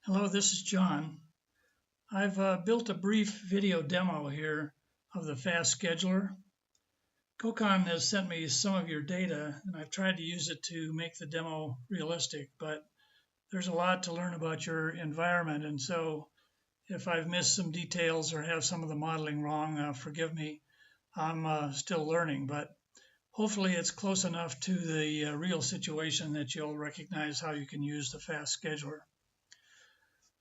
Hello, this is John. I've built a brief video demo here of the fast scheduler. Kokon has sent me some of your data, and I've tried to use it to make the demo realistic, but there's a lot to learn about your environment, and so if I've missed some details or have some of the modeling wrong, forgive me. I'm still learning, but hopefully it's close enough to the real situation that you'll recognize how you can use the fast scheduler.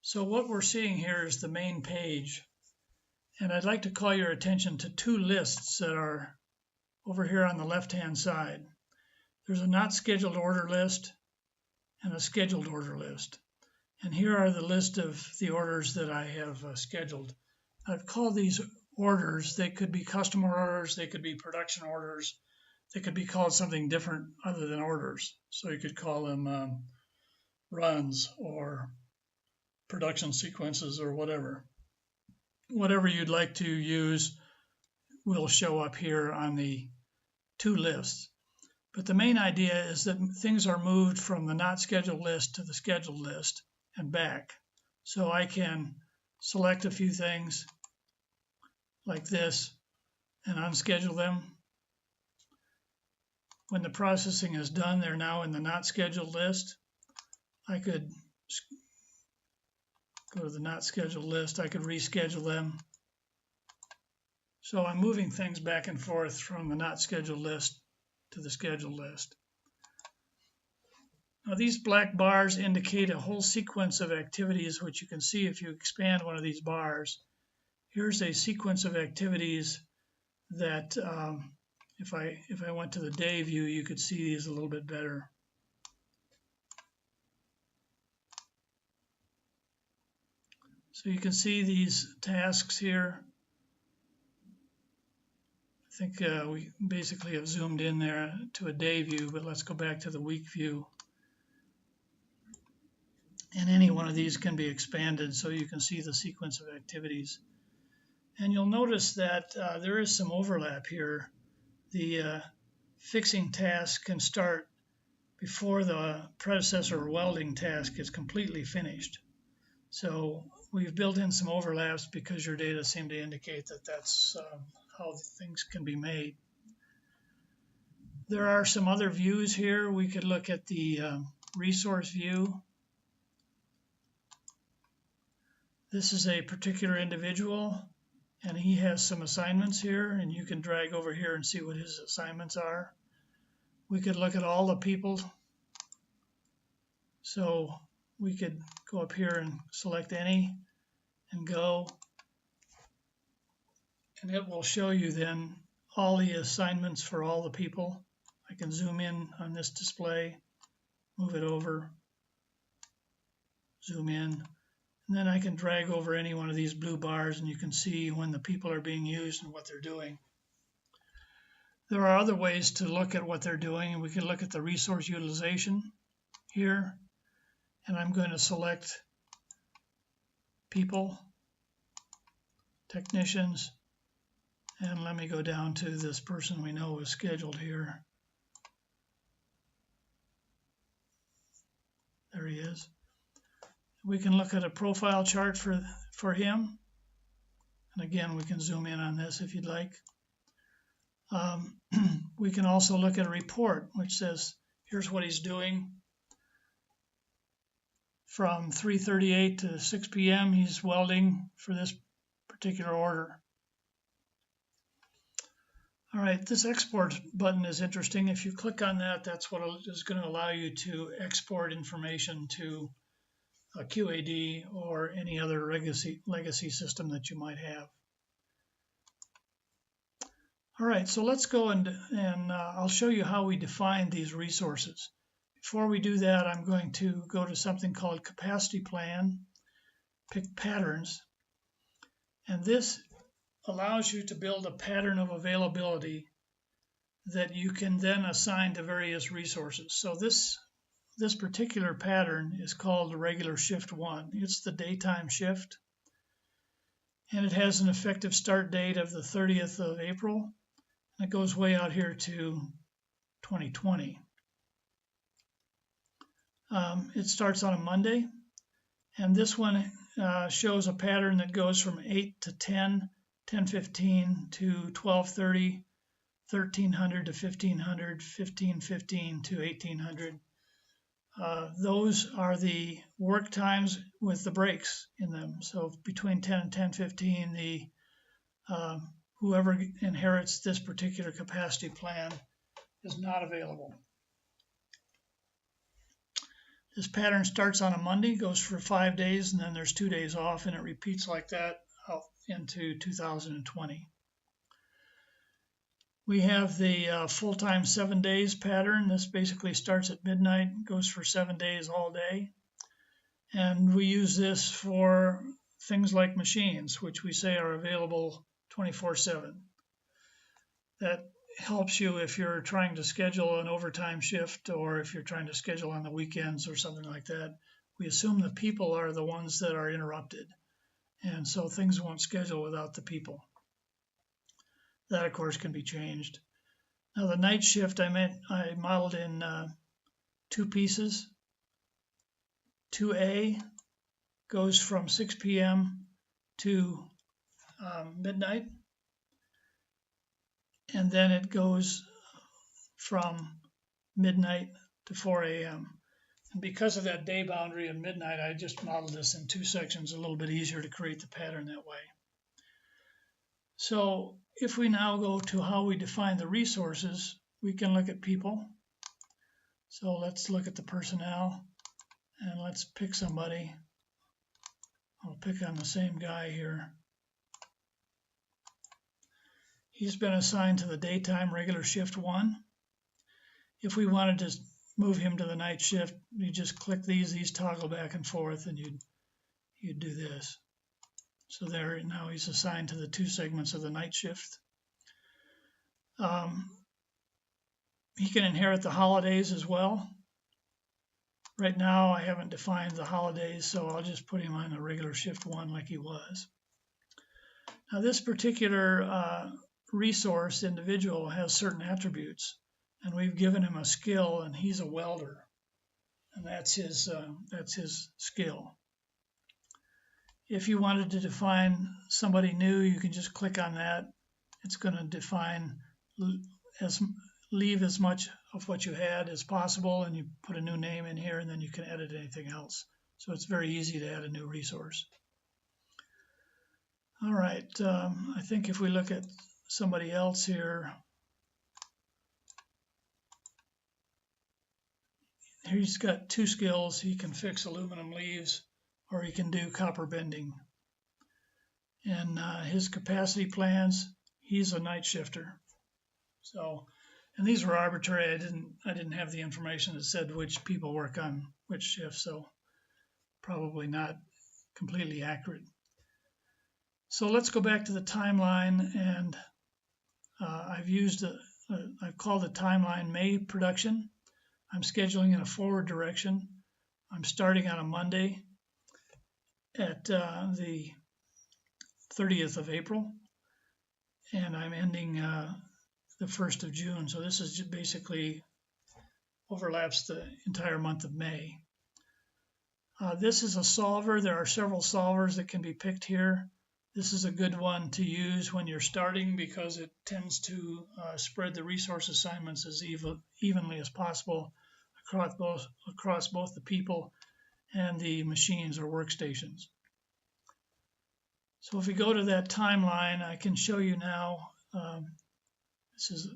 So what we're seeing here is the main page, and I'd like to call your attention to two lists that are over here on the left-hand side. There's a not scheduled order list and a scheduled order list. And here are the list of the orders that I have scheduled. I've called these orders. They could be customer orders, they could be production orders, they could be called something different other than orders. So you could call them runs or production sequences or whatever. Whatever you'd like to use will show up here on the two lists. But the main idea is that things are moved from the not scheduled list to the scheduled list and back. So I can select a few things like this and unschedule them. When the processing is done, they're now in the not scheduled list. I could go to the not scheduled list. I could reschedule them. So I'm moving things back and forth from the not scheduled list to the scheduled list. Now these black bars indicate a whole sequence of activities, which you can see if you expand one of these bars. Here's a sequence of activities that if I went to the day view, you could see these a little bit better. So you can see these tasks here. I think we basically have zoomed in there to a day view, but let's go back to the week view. And any one of these can be expanded so you can see the sequence of activities. And you'll notice that there is some overlap here. The fixing task can start before the predecessor welding task is completely finished. So we've built in some overlaps because your data seem to indicate that that's how things can be made. There are some other views here. We could look at the resource view. This is a particular individual, and he has some assignments here, and you can drag over here and see what his assignments are. We could look at all the people. So we could go up here and select any and go, and it will show you then all the assignments for all the people. I can zoom in on this display, move it over, zoom in, and then I can drag over any one of these blue bars and you can see when the people are being used and what they're doing. There are other ways to look at what they're doing, and we can look at the resource utilization here, and I'm going to select people, technicians, and let me go down to this person we know is scheduled here. There he is. We can look at a profile chart for him. And again, we can zoom in on this if you'd like. We can also look at a report which says, here's what he's doing. From 3:38 to 6 p.m. he's welding for this particular order. All right, this export button is interesting. If you click on that, that's what is going to allow you to export information to a QAD or any other legacy system that you might have. All right, so let's go and I'll show you how we define these resources. Before we do that, I'm going to go to something called capacity plan, pick patterns, and this allows you to build a pattern of availability that you can then assign to various resources. So this particular pattern is called regular shift 1. It's the daytime shift, and it has an effective start date of the 30th of April. And it goes way out here to 2020. It starts on a Monday, And this one shows a pattern that goes from 8 to 10, 10:15 to 12:30, 1300 to 1500, 15:15 to 1800. Those are the work times with the breaks in them. So between 10 and 10:15, whoever inherits this particular capacity plan is not available. This pattern starts on a Monday, goes for 5 days, and then there's 2 days off, and it repeats like that out into 2020. We have the full-time 7 days pattern. This basically starts at midnight, goes for 7 days all day. And we use this for things like machines, which we say are available 24/7. That helps you if you're trying to schedule an overtime shift, or if you're trying to schedule on the weekends or something like that. We assume the people are the ones that are interrupted, and so things won't schedule without the people. That, of course, can be changed. Now, the night shift I modeled in 2 pieces. 2A goes from 6 p.m. to midnight, and then it goes from midnight to 4 a.m. And because of that day boundary of midnight, I just modeled this in 2 sections, a little bit easier to create the pattern that way. So if we now go to how we define the resources, we can look at people. So let's look at the personnel, and let's pick somebody. I'll pick on the same guy here. He's been assigned to the daytime regular shift 1. If we wanted to move him to the night shift, you just click these toggle back and forth, and you'd do this. So there, now he's assigned to the 2 segments of the night shift. He can inherit the holidays as well. Right now, I haven't defined the holidays, so I'll just put him on a regular shift 1 like he was. Now, this particular resource individual has certain attributes, and we've given him a skill, and he's a welder, and that's his skill. If you wanted to define somebody new, you can just click on that. It's going to define, leave as much of what you had as possible, and you put a new name in here, and then you can edit anything else. So it's very easy to add a new resource. All right, I think if we look at somebody else here, he's got 2 skills. He can fix aluminum leaves, or he can do copper bending. And his capacity plans, he's a night shifter. So, and these were arbitrary. I didn't have the information that said which people work on which shift, so probably not completely accurate. So let's go back to the timeline, and I've called the timeline May production. I'm scheduling in a forward direction. I'm starting on a Monday at the 30th of April, and I'm ending the 1st of June. So this is basically overlaps the entire month of May. This is a solver. There are several solvers that can be picked here. This is a good one to use when you're starting, because it tends to spread the resource assignments as evenly as possible across both the people and the machines or workstations. So if we go to that timeline, I can show you now.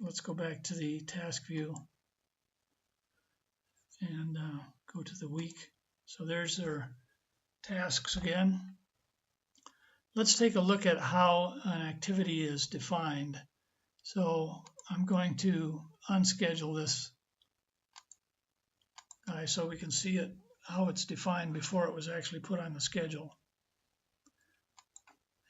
Let's go back to the task view and go to the week. So there's their tasks again. Let's take a look at how an activity is defined. So I'm going to unschedule this guy so we can see it, how it's defined before it was actually put on the schedule.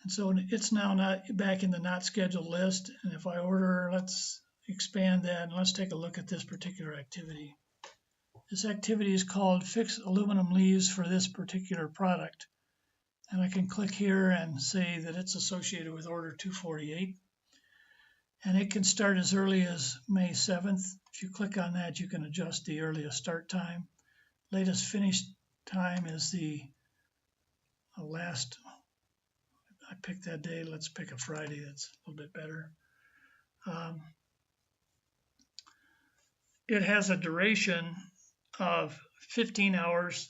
And so it's now not back in the not scheduled list. And if I order, let's expand that, and let's take a look at this particular activity. This activity is called Fix Aluminum Leaves for this particular product. And I can click here and say that it's associated with order 248. And it can start as early as May 7th. If you click on that, you can adjust the earliest start time. Latest finish time is the I picked that day. Let's pick a Friday. That's a little bit better. It has a duration of 15 hours,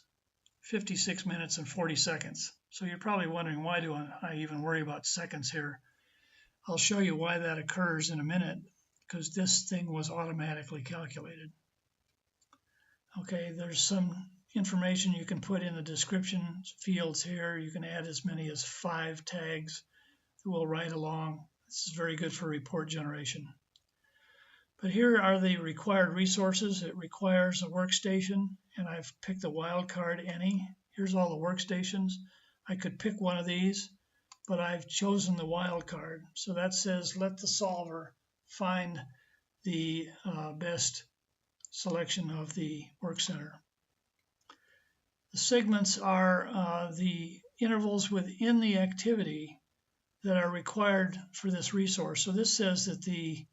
56 minutes, and 40 seconds. So you're probably wondering, why do I even worry about seconds here? I'll show you why that occurs in a minute, because this thing was automatically calculated. Okay, there's some information you can put in the description fields here. You can add as many as 5 tags that will write along. This is very good for report generation. But here are the required resources. It requires a workstation, and I've picked the wildcard any. Here's all the workstations. I could pick one of these, but I've chosen the wildcard. So that says let the solver find the best selection of the work center. The segments are the intervals within the activity that are required for this resource. So this says that the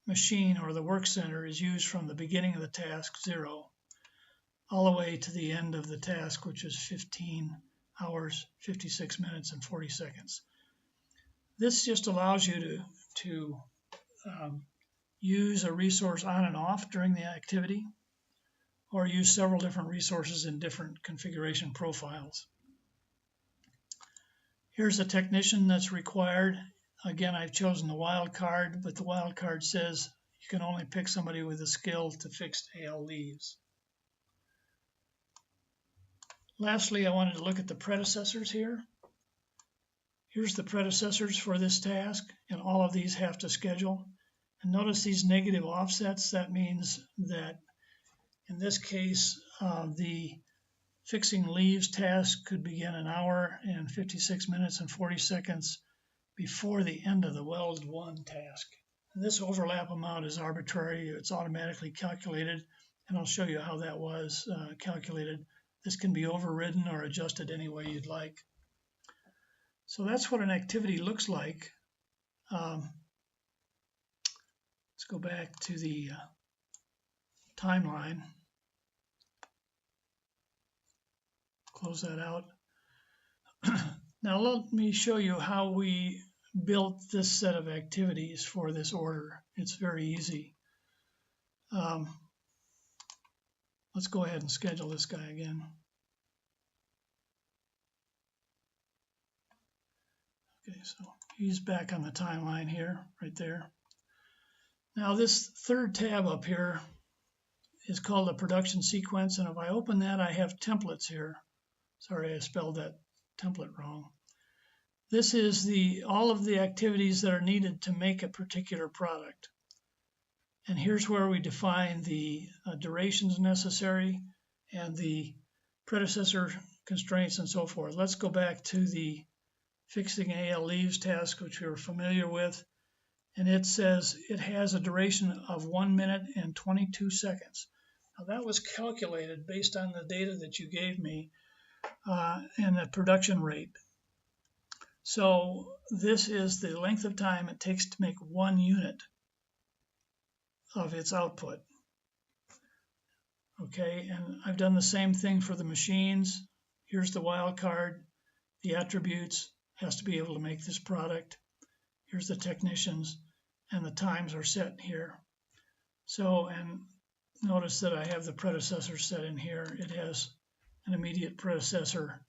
machine or the work center is used from the beginning of the task, 0, all the way to the end of the task, which is 15 hours, 56 minutes, and 40 seconds. This just allows you to use a resource on and off during the activity, or use several different resources in different configuration profiles. Here's a technician that's required. Again, I've chosen the wildcard, but the wildcard says you can only pick somebody with a skill to fix AL leaves. Lastly, I wanted to look at the predecessors here. Here's the predecessors for this task, and all of these have to schedule. And notice these negative offsets. That means that in this case, the fixing leaves task could begin 1 hour and 56 minutes and 40 seconds before the end of the weld 1 task. And this overlap amount is arbitrary. It's automatically calculated, and I'll show you how that was calculated. This can be overridden or adjusted any way you'd like. So that's what an activity looks like. Let's go back to the timeline. Close that out. Now let me show you how we built this set of activities for this order. It's very easy. Let's go ahead and schedule this guy again. Okay, so he's back on the timeline here, right there. Now this third tab up here is called a production sequence, and if I open that, I have templates here. Sorry, I spelled that template wrong. This is all of the activities that are needed to make a particular product. And here's where we define the durations necessary and the predecessor constraints and so forth. Let's go back to the fixing AL leaves task, which we're familiar with. And it says it has a duration of 1 minute and 22 seconds. Now that was calculated based on the data that you gave me and the production rate. So this is the length of time it takes to make 1 unit of its output. Okay, and I've done the same thing for the machines. Here's the wildcard, the attributes, has to be able to make this product. Here's the technicians, and the times are set here. So, and notice that I have the predecessor set in here. It has an immediate predecessor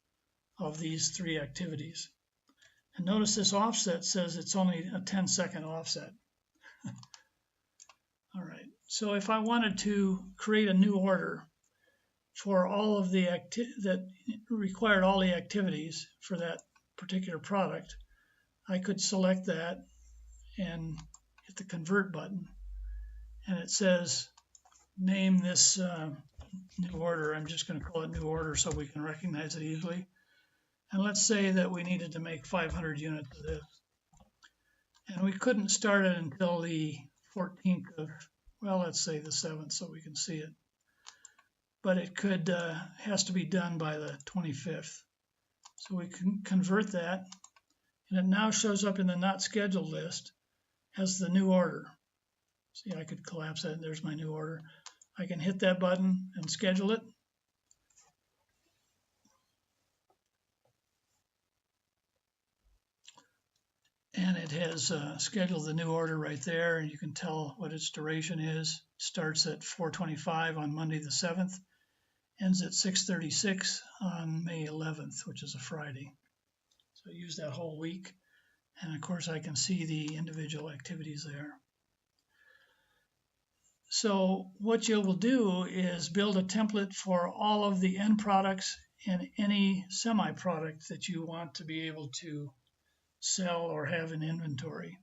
of these 3 activities. And notice this offset says it's only a 10-second offset. All right, so if I wanted to create a new order for all of the that required all the activities for that particular product, I could select that and hit the convert button, and it says name this new order. I'm just going to call it new order so we can recognize it easily. And let's say that we needed to make 500 units of this, and we couldn't start it until the 14th of, well, let's say the 7th so we can see it, but it could has to be done by the 25th. So we can convert that, and it now shows up in the not scheduled list as the new order. See, I could collapse that, and there's my new order. I can hit that button and schedule it. And it has scheduled the new order right there, and you can tell what its duration is. Starts at 4:25 on Monday the 7th, ends at 6:36 on May 11th, which is a Friday. So I use that whole week, and of course I can see the individual activities there. So what you will do is build a template for all of the end products and any semi-product that you want to be able to sell or have in inventory.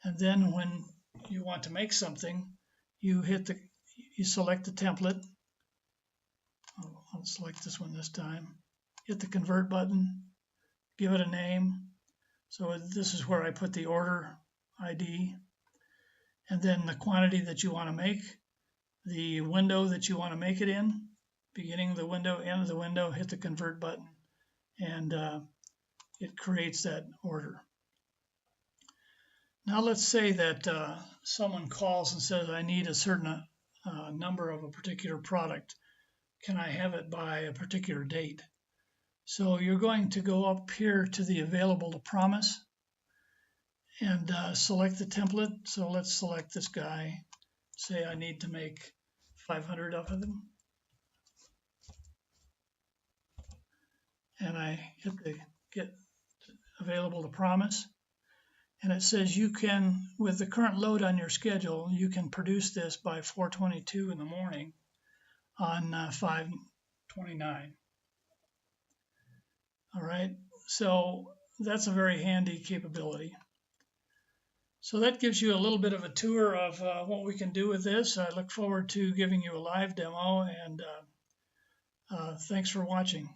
And then when you want to make something, you select the template. I'll select this one this time. Hit the convert button, give it a name. So this is where I put the order ID, and then the quantity that you want to make, the window that you want to make it in, beginning of the window, end of the window, hit the convert button, and it creates that order. Now let's say that someone calls and says, I need a certain number of a particular product. Can I have it by a particular date? So you're going to go up here to the available to promise and select the template. So let's select this guy. Say I need to make 500 of them. And I hit the get available to promise. And it says you can, with the current load on your schedule, you can produce this by 4:22 in the morning on 5:29. All right, so that's a very handy capability. So that gives you a little bit of a tour of what we can do with this. I look forward to giving you a live demo, and thanks for watching.